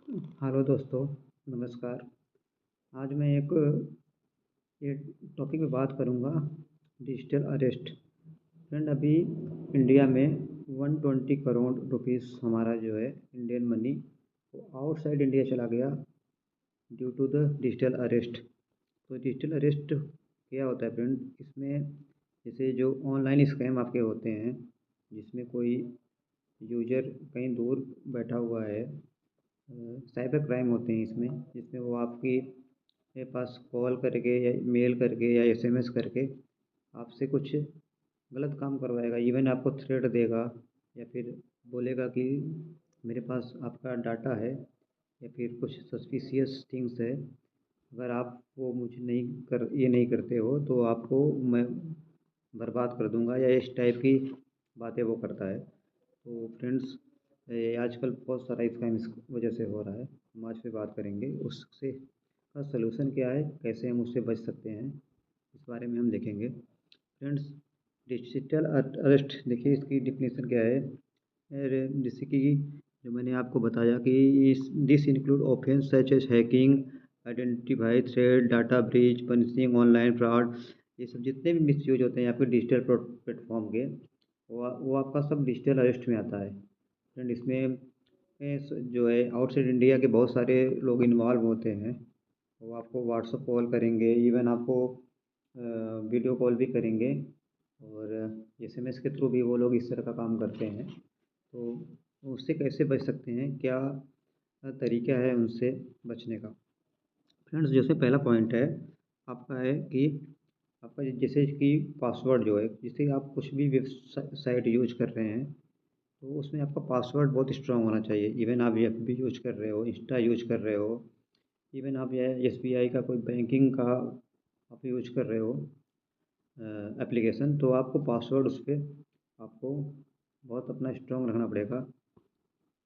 Hello दोस्तों, नमस्कार। आज मैं एक ये टॉपिक पे बात करूँगा, डिजिटल अरेस्ट। फ्रेंड, अभी इंडिया में 120 करोड़ रुपीस हमारा जो है इंडियन मनी वो आउटसाइड इंडिया चला गया due to the digital arrest. तो डिजिटल अरेस्ट क्या होता है फ्रेंड? इसमें जैसे जो ऑनलाइन स्कैम आपके होते हैं, जिसमें कोई यूजर कहीं दूर बैठा हुआ है, साइबर क्राइम होते हैं इसमें, जिसमें वो आपकी के पास कॉल करके या मेल करके या एसएमएस करके आपसे कुछ गलत काम करवाएगा। इवन आपको थ्रेट देगा या फिर बोलेगा कि मेरे पास आपका डाटा है या फिर कुछ सस्पिशियस थिंग्स है, अगर आप वो मुझे नहीं करते हो तो आपको मैं बर्बाद कर दूंगा, या इस टाइप की बातें वो करता है। तो फ्रेंड्स, ये आजकल बहुत सारा स्कैम इस वजह से हो रहा है। हम आज पे बात करेंगे उससे का सलूशन क्या है, कैसे हम उससे बच सकते हैं, इस बारे में हम देखेंगे। फ्रेंड्स, डिजिटल अरेस्ट देखिए, इसकी डिफिनीशन क्या है। जैसे कि जो मैंने आपको बताया कि this include offence such as hacking, identify thread, data breach, punishing online fraud. ये सब जितने भी मिसयूज होते हैं आपके डिजिटल प्लेटफॉर्म के, वो आपका सब डिजिटल अरेस्ट में आता है। फ्रेंड, इसमें जो है आउटसाइड इंडिया के बहुत सारे लोग इन्वॉल्व होते हैं। वो आपको व्हाट्सअप कॉल करेंगे, इवन आपको वीडियो कॉल भी करेंगे, और एसएमएस के थ्रू भी वो लोग इस तरह का काम करते हैं। तो उससे कैसे बच सकते हैं, क्या तरीका है उनसे बचने का? फ्रेंड्स, जैसे पहला पॉइंट है आपका है कि आपका जैसे कि पासवर्ड जो है, जिससे आप कुछ भी वेबसाइट यूज कर रहे हैं, तो उसमें आपका पासवर्ड बहुत स्ट्रांग होना चाहिए। इवन आप एफबी यूज कर रहे हो, इंस्टा यूज कर रहे हो, इवन आप ये एसबीआई का कोई बैंकिंग का आप यूज कर रहे हो एप्लीकेशन, तो आपको पासवर्ड उस पर आपको बहुत अपना स्ट्रांग रखना पड़ेगा।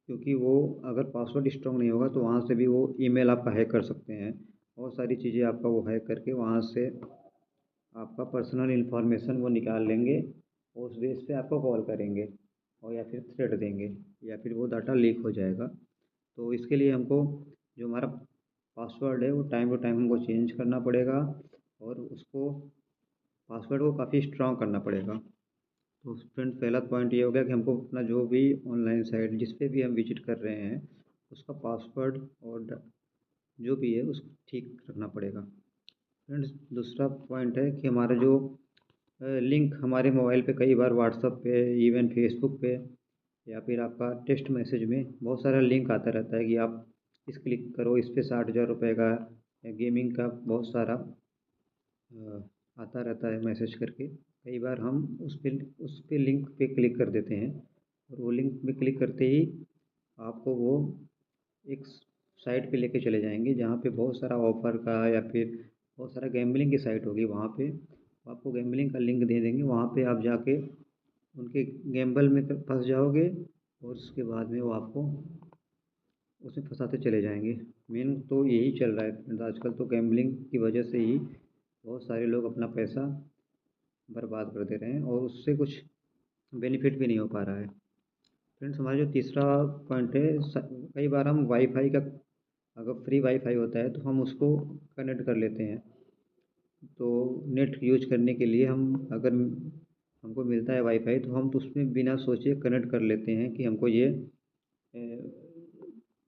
क्योंकि वो अगर पासवर्ड स्ट्रांग नहीं होगा तो वहाँ से भी वो ईमेल आपका हैक कर सकते हैं। बहुत सारी चीज़ें आपका वो हैक करके वहाँ से आपका पर्सनल इन्फॉर्मेशन वो निकाल लेंगे, और उस बेस पे आपको कॉल करेंगे और या फिर थ्रेट देंगे, या फिर वो डाटा लीक हो जाएगा। तो इसके लिए हमको जो हमारा पासवर्ड है वो टाइम टू टाइम हमको चेंज करना पड़ेगा, और उसको पासवर्ड को काफ़ी स्ट्रांग करना पड़ेगा। तो फ्रेंड, पहला पॉइंट ये हो गया कि हमको अपना जो भी ऑनलाइन साइट जिस पे भी हम विजिट कर रहे हैं, उसका पासवर्ड और जो भी है उसको ठीक रखना पड़ेगा। फ्रेंड्स, दूसरा पॉइंट है कि हमारा जो लिंक हमारे मोबाइल पे कई बार व्हाट्सअप पे, इवन फेसबुक पे, या फिर आपका टेक्स्ट मैसेज में बहुत सारा लिंक आता रहता है कि आप इस क्लिक करो, इस पे 60,000 रुपये का या गेमिंग का बहुत सारा आता रहता है मैसेज करके। कई बार हम उस पे लिंक पे क्लिक कर देते हैं, और वो लिंक पे क्लिक करते ही आपको वो एक साइट पे लेके चले जाएंगे, जहाँ पे बहुत सारा ऑफ़र का या फिर बहुत सारा गैम्बलिंग की साइट होगी। वहाँ पे वो आपको गैम्बलिंग का लिंक दे देंगे, वहाँ पे आप जाके उनके गैम्बल में फंस जाओगे, और उसके बाद में वो आपको उसमें फंसाते चले जाएंगे। मेन तो यही चल रहा है फ्रेंड्स, आजकल तो गैम्बलिंग की वजह से ही बहुत सारे लोग अपना पैसा बर्बाद कर दे रहे हैं, और उससे कुछ बेनिफिट भी नहीं हो पा रहा है। फ्रेंड्स, हमारा जो तीसरा पॉइंट है, कई बार हम वाईफाई का, अगर फ्री वाईफाई होता है तो हम उसको कनेक्ट कर लेते हैं। तो नेट यूज करने के लिए हम अगर हमको मिलता है वाईफाई, तो हम तो उसमें बिना सोचे कनेक्ट कर लेते हैं कि हमको ये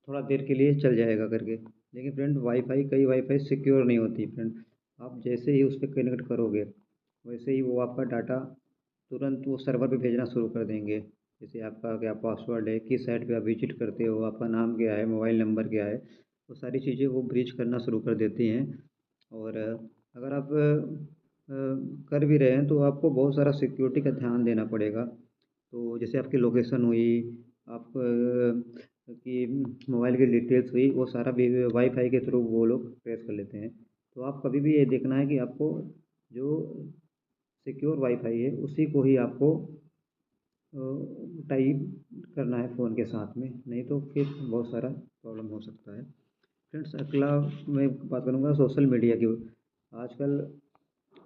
थोड़ा देर के लिए चल जाएगा करके। लेकिन फ्रेंड, कई वाईफाई सिक्योर नहीं होती फ्रेंड। आप जैसे ही उस पर कनेक्ट करोगे, वैसे ही वो आपका डाटा तुरंत वो सर्वर पे भेजना शुरू कर देंगे। जैसे आपका क्या पासवर्ड है, किस साइट पे आप विजिट करते हो, आपका नाम क्या है, मोबाइल नंबर क्या है, वो सारी चीज़ें वो ब्रीच करना शुरू कर देती हैं। और अगर आप कर भी रहे हैं तो आपको बहुत सारा सिक्योरिटी का ध्यान देना पड़ेगा। तो जैसे आपकी लोकेशन हुई, आप की मोबाइल की डिटेल्स हुई, वो सारा भी वाईफाई के थ्रू वो लोग ट्रेस कर लेते हैं। तो आप कभी भी ये देखना है कि आपको जो सिक्योर वाईफाई है उसी को ही आपको टाइप करना है फ़ोन के साथ में, नहीं तो फिर बहुत सारा प्रॉब्लम हो सकता है। फ्रेंड्स, अगला मैं बात करूँगा सोशल मीडिया की। आजकल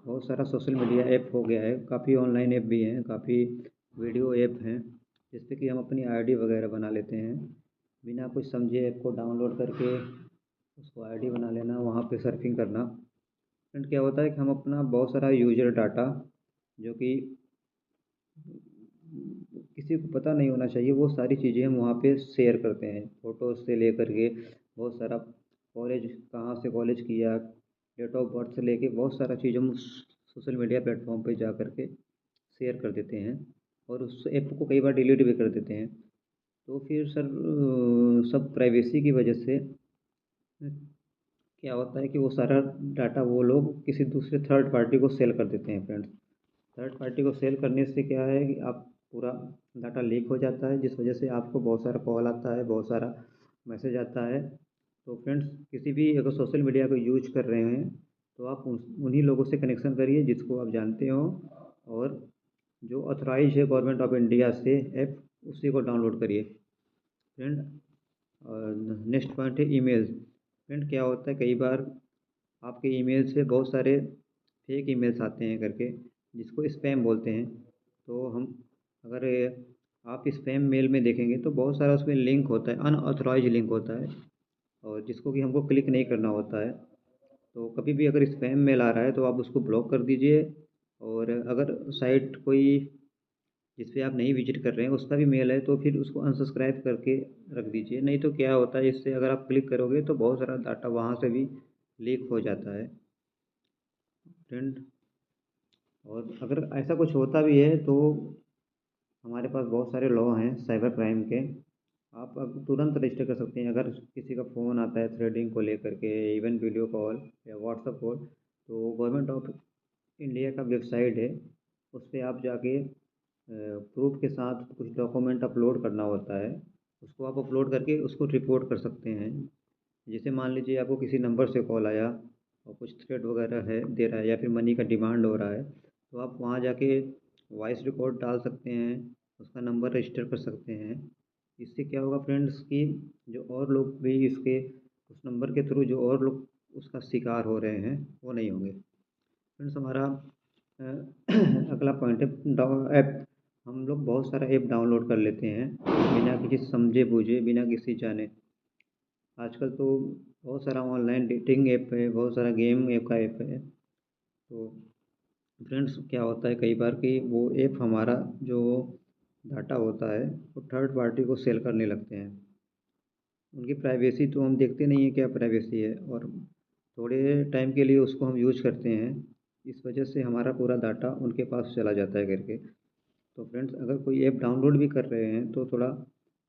बहुत सारा सोशल मीडिया ऐप हो गया है, काफ़ी ऑनलाइन ऐप भी हैं, काफ़ी वीडियो ऐप हैं, जिससे कि हम अपनी आईडी वगैरह बना लेते हैं। बिना कुछ समझे ऐप को डाउनलोड करके उसको आईडी बना लेना, वहाँ पे सर्फिंग करना। फ्रेंड क्या होता है कि हम अपना बहुत सारा यूजर डाटा जो कि किसी को पता नहीं होना चाहिए, वो सारी चीज़ें हम वहाँ पे शेयर करते हैं, फ़ोटोज़ से लेकर के बहुत सारा, कॉलेज कहाँ से कॉलेज किया, डेट ऑफ बर्थ से लेके बहुत सारा चीज़ हम सोशल मीडिया प्लेटफॉर्म पे जा कर के शेयर कर देते हैं, और उस ऐप को कई बार डिलीट भी कर देते हैं। तो फिर सर सब प्राइवेसी की वजह से क्या होता है कि वो सारा डाटा वो लोग किसी दूसरे थर्ड पार्टी को सेल कर देते हैं फ्रेंड्स। थर्ड पार्टी को सेल करने से क्या है कि आप पूरा डाटा लीक हो जाता है, जिस वजह से आपको बहुत सारा कॉल आता है, बहुत सारा मैसेज आता है। तो फ्रेंड्स किसी भी अगर सोशल मीडिया को यूज कर रहे हैं तो आप उन्हीं लोगों से कनेक्शन करिए जिसको आप जानते हो, और जो ऑथराइज है गवर्नमेंट ऑफ इंडिया से ऐप, उसी को डाउनलोड करिए फ्रेंड। नेक्स्ट पॉइंट है ईमेल। फ्रेंड क्या होता है, कई बार आपके ईमेल से बहुत सारे फेक ईमेल्स आते हैं करके, जिसको स्पैम बोलते हैं। तो हम अगर आप स्पैम मेल में देखेंगे तो बहुत सारा उसमें लिंक होता है, अनऑथराइज लिंक होता है, और जिसको कि हमको क्लिक नहीं करना होता है। तो कभी भी अगर स्पैम मेल आ रहा है तो आप उसको ब्लॉक कर दीजिए, और अगर साइट कोई जिस पे आप नहीं विजिट कर रहे हैं उसका भी मेल है तो फिर उसको अनसब्सक्राइब करके रख दीजिए। नहीं तो क्या होता है, इससे अगर आप क्लिक करोगे तो बहुत सारा डाटा वहाँ से भी लीक हो जाता है फ्रेंड। और अगर ऐसा कुछ होता भी है तो हमारे पास बहुत सारे लॉ हैं साइबर क्राइम के, आप अब तुरंत रजिस्टर कर सकते हैं। अगर किसी का फ़ोन आता है थ्रेडिंग को लेकर के, इवन वीडियो कॉल या व्हाट्सएप कॉल, तो गवर्नमेंट ऑफ इंडिया का वेबसाइट है, उस पर आप जाके प्रूफ के साथ कुछ डॉक्यूमेंट अपलोड करना होता है, उसको आप अपलोड करके उसको रिपोर्ट कर सकते हैं। जैसे मान लीजिए आपको किसी नंबर से कॉल आया और कुछ थ्रेट वगैरह है दे रहा है, या फिर मनी का डिमांड हो रहा है, तो आप वहाँ जाके वॉइस रिकॉर्ड डाल सकते हैं, उसका नंबर रजिस्टर कर सकते हैं। इससे क्या होगा फ्रेंड्स कि जो और लोग भी इसके उस नंबर के थ्रू जो और लोग उसका शिकार हो रहे हैं वो नहीं होंगे। फ्रेंड्स हमारा अ, अगला पॉइंट है ऐप। हम लोग बहुत सारा ऐप डाउनलोड कर लेते हैं बिना किसी समझे बूझे, बिना किसी जाने। आजकल तो बहुत सारा ऑनलाइन डेटिंग ऐप है, बहुत सारा गेम ऐप का ऐप है। तो फ्रेंड्स क्या होता है कई बार कि वो ऐप हमारा जो डाटा होता है वो थर्ड पार्टी को सेल करने लगते हैं। उनकी प्राइवेसी तो हम देखते नहीं हैं क्या प्राइवेसी है, और थोड़े टाइम के लिए उसको हम यूज करते हैं, इस वजह से हमारा पूरा डाटा उनके पास चला जाता है करके। तो फ्रेंड्स अगर कोई ऐप डाउनलोड भी कर रहे हैं तो थोड़ा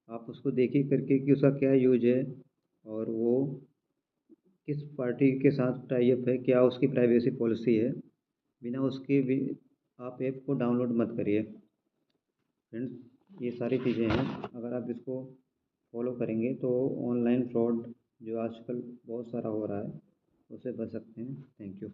आप उसको देखिए करके कि उसका क्या यूज है, और वो किस पार्टी के साथ टाई अप है, क्या उसकी प्राइवेसी पॉलिसी है। बिना उसके भी आप ऐप को डाउनलोड मत करिए फ्रेंड्स। ये सारी चीज़ें हैं, अगर आप इसको फॉलो करेंगे तो ऑनलाइन फ्रॉड जो आजकल बहुत सारा हो रहा है उससे बच सकते हैं। Thank you.